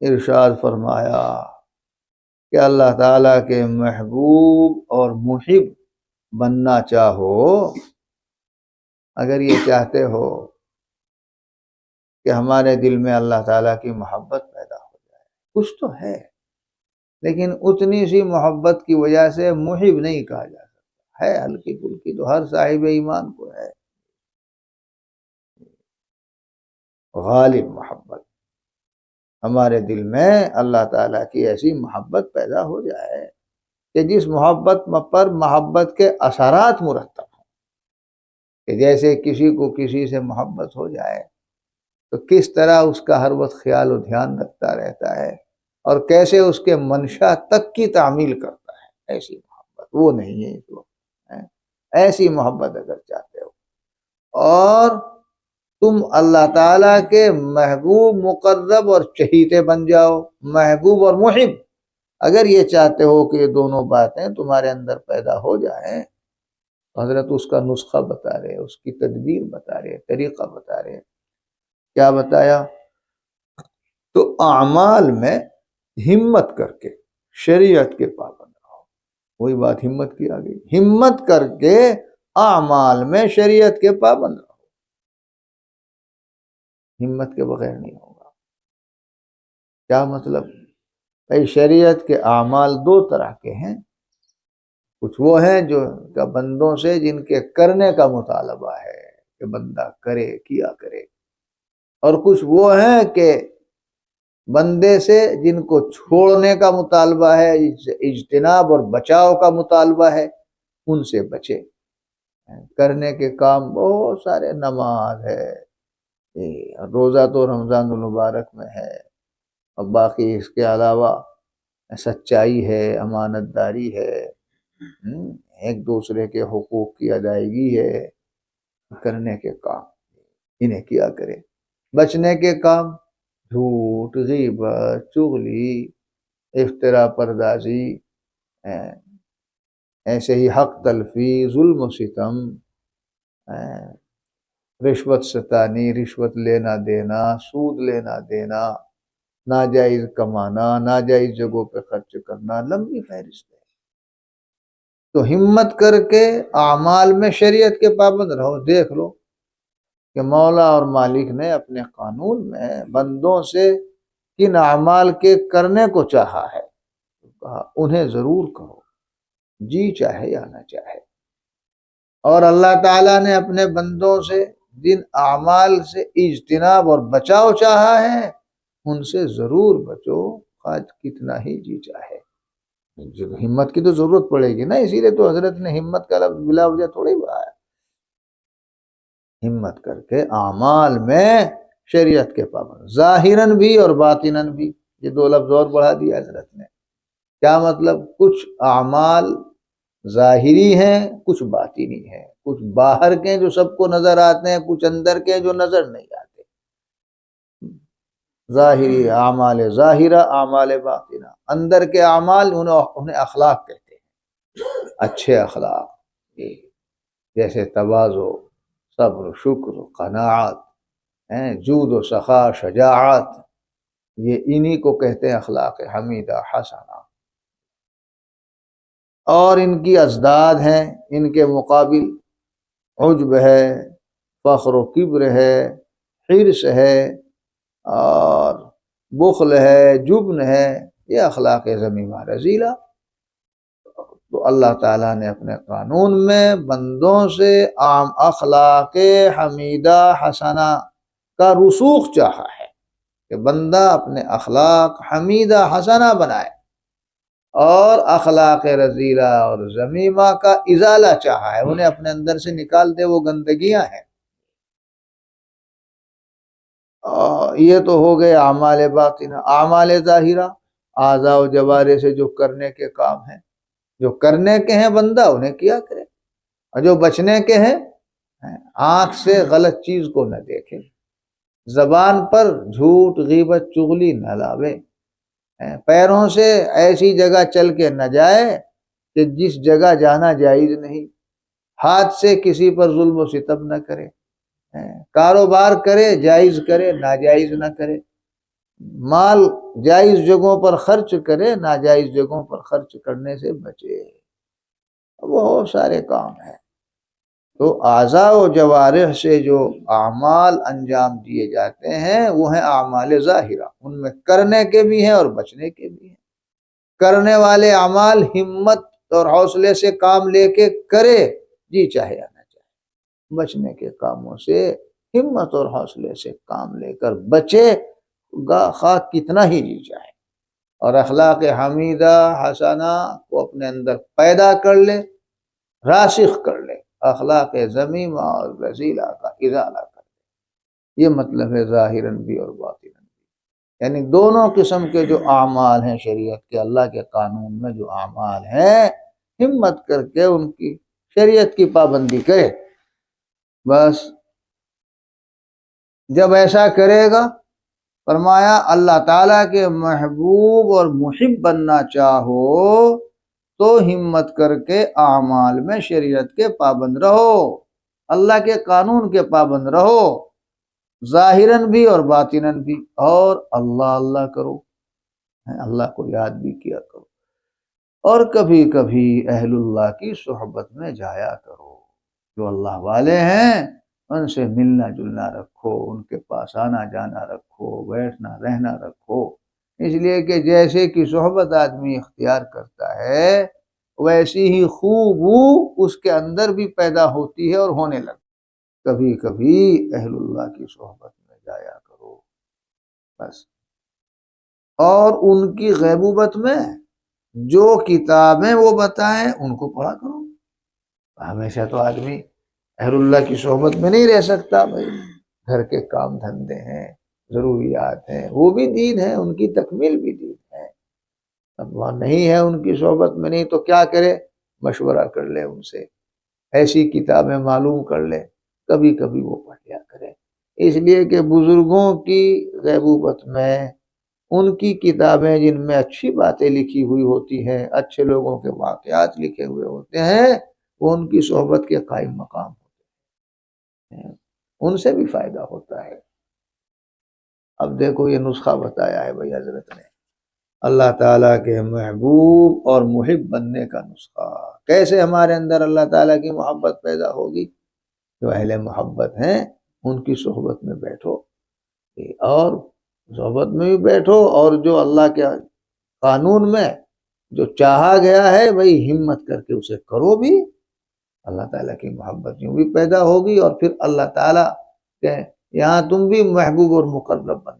ارشاد فرمایا کہ اللہ تعالیٰ کے محبوب اور محب بننا چاہو، اگر یہ چاہتے ہو کہ ہمارے دل میں اللہ تعالیٰ کی محبت پیدا ہو جائے، کچھ تو ہے لیکن اتنی سی محبت کی وجہ سے محب نہیں کہا جا سکتا، ہے ہلکی پھلکی تو ہر صاحب ایمان کو ہے، غالب محبت ہمارے دل میں اللہ تعالیٰ کی ایسی محبت پیدا ہو جائے کہ جس محبت پر محبت کے اثرات مرتب ہوں، کہ جیسے کسی کو کسی سے محبت ہو جائے تو کس طرح اس کا ہر وقت خیال و دھیان رکھتا رہتا ہے اور کیسے اس کے منشا تک کی تعمیل کرتا ہے، ایسی محبت وہ نہیں ہے اس وقت۔ ایسی محبت اگر چاہتے ہو اور تم اللہ تعالیٰ کے محبوب مقرب اور چہیتے بن جاؤ، محبوب اور محب، اگر یہ چاہتے ہو کہ یہ دونوں باتیں تمہارے اندر پیدا ہو جائیں، حضرت اس کا نسخہ بتا رہے، اس کی تدبیر بتا رہے، طریقہ بتا رہے۔ کیا بتایا؟ تو اعمال میں ہمت کر کے شریعت کے پابند رہو، وہی بات ہمت کی آ گئی، ہمت کر کے اعمال میں شریعت کے پابند رہو، ہمت کے بغیر نہیں ہوگا۔ کیا مطلب؟ بھائی شریعت کے اعمال دو طرح کے ہیں، کچھ وہ ہیں جو بندوں سے جن کے کرنے کا مطالبہ ہے کہ بندہ کرے، کیا کرے، اور کچھ وہ ہیں کہ بندے سے جن کو چھوڑنے کا مطالبہ ہے، اجتناب اور بچاؤ کا مطالبہ ہے، ان سے بچے۔ کرنے کے کام بہت سارے، نماز ہے، روزہ تو رمضان المبارک میں ہے، اور باقی اس کے علاوہ سچائی ہے، امانت داری ہے، ایک دوسرے کے حقوق کی ادائیگی ہے، کرنے کے کام انہیں کیا کرے۔ بچنے کے کام جھوٹ، غیبت، چغلی، افتراء پردازی، ایسے ہی حق تلفی، ظلم و ستم، رشوت ستانی، رشوت لینا دینا، سود لینا دینا، ناجائز کمانا، ناجائز جگہوں پہ خرچ کرنا، لمبی فہرست ہے۔ تو ہمت کر کے اعمال میں شریعت کے پابند رہو۔ دیکھ لو کہ مولا اور مالک نے اپنے قانون میں بندوں سے کن اعمال کے کرنے کو چاہا ہے، کہا انہیں ضرور کرو، جی چاہے یا نہ چاہے۔ اور اللہ تعالیٰ نے اپنے بندوں سے جن اعمال سے اجتناب اور بچاؤ چاہا ہے، ان سے ضرور بچو، خواہ کتنا ہی جی چاہے۔ ہمت کی تو ضرورت پڑے گی نا، اسی لیے تو حضرت نے ہمت کا لفظ بلا وجہ تھوڑی بڑھایا۔ ہمت کر کے اعمال میں شریعت کے پابند، ظاہراً بھی اور باطناً بھی، یہ دو لفظ اور بڑھا دیا حضرت نے۔ کیا مطلب؟ کچھ اعمال ظاہری ہیں، کچھ باطنی ہیں، کچھ باہر کے جو سب کو نظر آتے ہیں، کچھ اندر کے جو نظر نہیں آتے۔ ظاہری اعمال ظاہرہ، اعمال باطنہ، اندر کے اعمال انہیں اخلاق کہتے ہیں، اچھے اخلاق، جیسے تواضع، صبر، شکر، قناعت، جود و سخا، شجاعت، یہ انہی کو کہتے ہیں اخلاق حمیدہ حسنہ۔ اور ان کی ازداد ہیں، ان کے مقابل عجب ہے، فخر و کبر ہے، حرص ہے، اور بخل ہے، جبن ہے، یہ اخلاق ذمیمہ رذیلہ۔ تو اللہ تعالیٰ نے اپنے قانون میں بندوں سے عام اخلاق حمیدہ حسنہ کا رسوخ چاہا ہے، کہ بندہ اپنے اخلاق حمیدہ حسنہ بنائے، اور اخلاق رذیلہ اور ذمیمہ کا ازالہ چاہا ہے، انہیں اپنے اندر سے نکال دے، وہ گندگیاں ہیں۔ یہ تو ہو گئے اعمال باطنہ۔ اعمال ظاہرہ، اعضاء و جوارح سے جو کرنے کے کام ہیں، جو کرنے کے ہیں بندہ انہیں کیا کرے، اور جو بچنے کے ہیں، آنکھ سے غلط چیز کو نہ دیکھے، زبان پر جھوٹ، غیبت، چغلی نہ لاوے، پیروں سے ایسی جگہ چل کے نہ جائے کہ جس جگہ جانا جائز نہیں، ہاتھ سے کسی پر ظلم و ستم نہ کرے، کاروبار کرے جائز کرے، ناجائز نہ کرے، مال جائز جگہوں پر خرچ کرے، ناجائز جگہوں پر خرچ کرنے سے بچے۔ بہت سارے کام ہیں۔ تو اعضاء و جوارح سے جو اعمال انجام دیے جاتے ہیں وہ ہیں اعمال ظاہرہ، ان میں کرنے کے بھی ہیں اور بچنے کے بھی ہیں۔ کرنے والے اعمال ہمت اور حوصلے سے کام لے کے کرے، جی چاہے یا نہ چاہے۔ بچنے کے کاموں سے ہمت اور حوصلے سے کام لے کر بچے، خواہ کتنا ہی جی چاہے، اور اخلاق حمیدہ حسنہ کو اپنے اندر پیدا کر لے، راسخ کر لے، اخلاق ذمیمہ اور رذیلہ کا ازالہ کر لے۔ یہ مطلب ہے ظاہراً بھی اور باطناً بھی، یعنی دونوں قسم کے جو اعمال ہیں شریعت کے، اللہ کے قانون میں جو اعمال ہیں، ہمت کر کے ان کی شریعت کی پابندی کرے۔ بس جب ایسا کرے گا، فرمایا اللہ تعالیٰ کے محبوب اور محب بننا چاہو تو ہمت کر کے اعمال میں شریعت کے پابند رہو، اللہ کے قانون کے پابند رہو، ظاہراً بھی اور باطناً بھی، اور اللہ اللہ کرو، اللہ کو یاد بھی کیا کرو، اور کبھی کبھی اہل اللہ کی صحبت میں جایا کرو، جو اللہ والے ہیں ان سے ملنا جلنا رکھو، ان کے پاس آنا جانا رکھو، بیٹھنا رہنا رکھو، اس لیے کہ جیسے کی صحبت آدمی اختیار کرتا ہے ویسی ہی خوبو اس کے اندر بھی پیدا ہوتی ہے اور ہونے لگتی۔ کبھی کبھی اہل اللہ کی صحبت میں جایا کرو بس، اور ان کی غیبوبت میں جو کتابیں وہ بتائیں ان کو پڑھا کرو۔ ہمیشہ تو آدمی اہل اللہ کی صحبت میں نہیں رہ سکتا، بھائی گھر کے کام دھندے ہیں، ضروریات ہیں، وہ بھی دین ہے، ان کی تکمیل بھی دین ہے۔ اب وہاں نہیں ہے، ان کی صحبت میں نہیں، تو کیا کرے؟ مشورہ کر لے ان سے، ایسی کتابیں معلوم کر لے، کبھی کبھی وہ پڑھ لیا کرے، اس لیے کہ بزرگوں کی غیبوبت میں ان کی کتابیں جن میں اچھی باتیں لکھی ہوئی ہوتی ہیں، اچھے لوگوں کے واقعات لکھے ہوئے ہوتے ہیں، وہ ان کی صحبت کے قائم مقام ہوتے ہیں، ان سے بھی فائدہ ہوتا ہے۔ اب دیکھو یہ نسخہ بتایا ہے بھائی حضرت نے، اللہ تعالیٰ کے محبوب اور محب بننے کا نسخہ۔ کیسے ہمارے اندر اللہ تعالیٰ کی محبت پیدا ہوگی؟ جو اہل محبت ہیں ان کی صحبت میں بیٹھو، اور صحبت میں بھی بیٹھو، اور جو اللہ کے قانون میں جو چاہا گیا ہے بھئی ہمت کر کے اسے کرو بھی، اللہ تعالیٰ کی محبت یوں بھی پیدا ہوگی، اور پھر اللہ تعالیٰ کہ یہاں تم بھی محبوب اور مقرب بن